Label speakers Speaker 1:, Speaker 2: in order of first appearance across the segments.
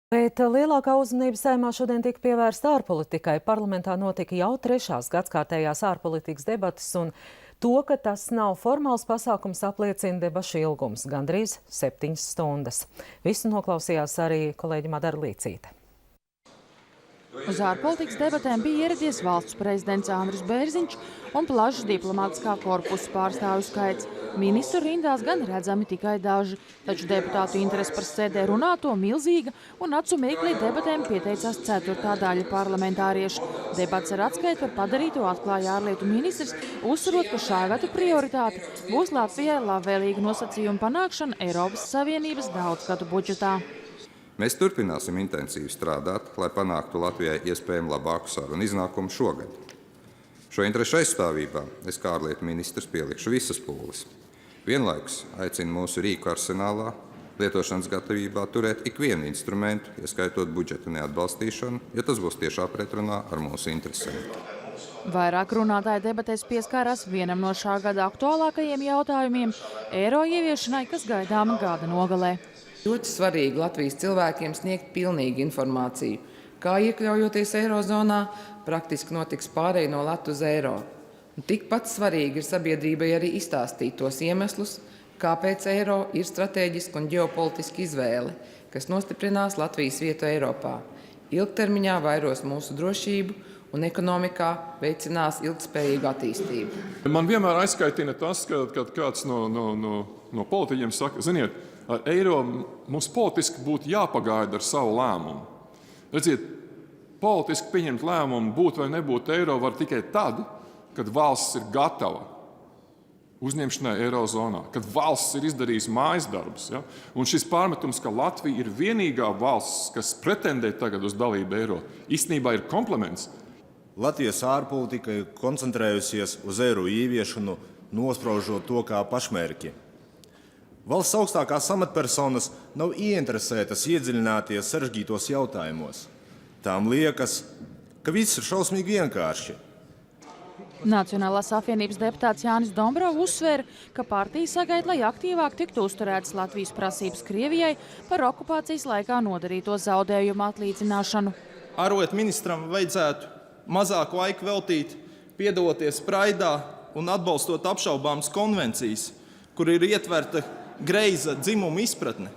Speaker 1: Bet lielākā uzmanība Saeimā šodien tika pievērsta ārpolitikai. Parlamentā notika jau 3. gadskārtējās ārpolitikas debates, un to, ka tas nav formāls pasākums, apliecina debašu ilgums – gandrīz 7 stundas. Visu noklausījās arī kolēģi Madara Līcīte.
Speaker 2: Uz ārpolitikas debatēm bija ieradies valsts prezidents Andris Bērziņš un plašs diplomātiskā korpusa pārstāvju skaits. Ministru rindās gan redzami tikai daži, taču deputātu interese par sēdē runāto milzīga, un acu mirklī debatēm pieteicās 4. daļa parlamentāriešu. Debats ar atskaitu par padarīto atklāja ārlietu ministrs, uzsverot, ka šā gada prioritāte būs Latvijai labvēlīga nosacījuma panākšana Eiropas Savienības daudzgadu budžetā.
Speaker 3: Mēs turpināsim intensīvi strādāt, lai panāktu Latvijai iespējami labāku sarunu iznākumu šogad. Šo interešu aizstāvībā es kā ārlietu ministrs pielikšu visas pūles. Vienlaikus aicinu mūsu rīku arsenālā, lietošanas gatavībā turēt ikvienu instrumentu, ieskaitot budžeta neatbalstīšanu, ja tas būs tiešā pretrunā ar mūsu interesēm.
Speaker 2: Vairāk runātāji debatēs pieskārās vienam no šā gada aktuālākajiem jautājumiem – eiro ieviešanai, kas gaidāma gada nogalē.
Speaker 4: Ļoti svarīgi Latvijas cilvēkiem sniegt pilnīgu informāciju, kā iekļaujoties eirozonā, praktiski notiks pārēj no latu uz eiro. Un tikpat svarīgi ir sabiedrībai arī izstāstīt tos iemeslus, kāpēc eiro ir strateģiska un ģeopolitiska izvēle, kas nostiprinās Latvijas vietu Eiropā. Ilgtermiņā vairos mūsu drošību un ekonomikā veicinās ilgtspējīgu attīstību.
Speaker 5: Man vienmēr aizskaitina tas, kad kāds no politiķiem saka, ziniet, ar eiro mums politiski būtu jāpagaida ar savu lēmumu. Redziet, politiski pieņemt lēmumu būt vai nebūt eiro var tikai tad, kad valsts ir gatava uzņemšanai eirozonā, kad valsts ir izdarījusi mājas darbus. Ja? Un šis pārmetums, ka Latvija ir vienīgā valsts, kas pretendē tagad uz dalību eiro, īstenībā ir kompliments.
Speaker 6: Latvijas ārpolitika ir koncentrējusies uz eiro ieviešanu, nospraužot to kā pašmērķi. Valsts augstākās amatpersonas nav ieinteresētas iedziļināties sarežģītos jautājumos. Tām liekas, ka viss ir šausmīgi vienkārši.
Speaker 2: Nacionālās apvienības deputāts Jānis Dombrovs uzsvēra, ka partija sagaida, lai aktīvāk tiktu uzturētas Latvijas prasības Krievijai par okupācijas laikā nodarīto zaudējumu atlīdzināšanu.
Speaker 7: Ārlietu ministram vajadzētu mazāk laika veltīt, piedaloties Praidā un atbalstot apšaubāmas konvencijas, kur ir ietverta greiza dzimuma izpratne,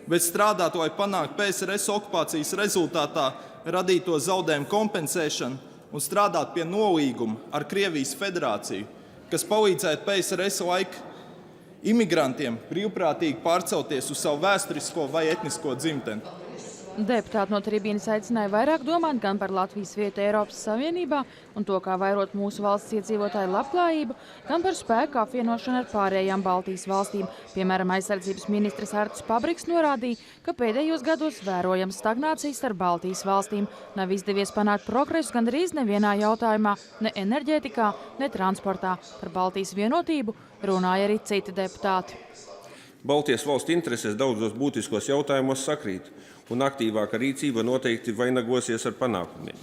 Speaker 7: bet strādāt, lai panāktu PSRS okupācijas rezultātā radīto zaudējumu kompensēšanu un strādāt pie nolīguma ar Krievijas federāciju, kas palīdzētu PSRS laika imigrantiem brīvprātīgi pārcelties uz savu vēsturisko vai etnisko dzimteni.
Speaker 2: Deputāti no tribīnes aicināja vairāk domāt gan par Latvijas vietu Eiropas Savienībā un to, kā vairot mūsu valsts iedzīvotāju labklājību, gan par spēku apvienošanu ar pārējām Baltijas valstīm. Piemēram, aizsardzības ministrs Artis Pabriks norādīja, ka pēdējos gados vērojams stagnācijas ar Baltijas valstīm. Nav izdevies panākt progresu gandrīz nevienā jautājumā, ne enerģētikā, ne transportā. Par Baltijas vienotību runāja arī citi deputāti.
Speaker 8: Baltijas valstu intereses daudzos būtiskos jautājumos sakrīt, un aktīvāka rīcība noteikti vainagosies ar panākumiem.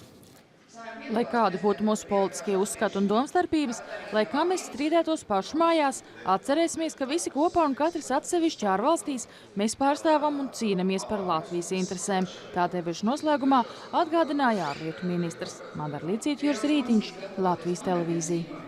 Speaker 2: Lai kādi būtu mūsu politiskie uzskati un domstarpības, lai kā mēs strīdētos pašu mājās, atcerēsimies, ka visi kopā un katrs atsevišķi ārvalstīs mēs pārstāvam un cīnamies par Latvijas interesēm. Tā debašu noslēgumā atgādināja ārlietu ministrs. Madara Līcīte, Juris Rītiņš, Latvijas televīzija.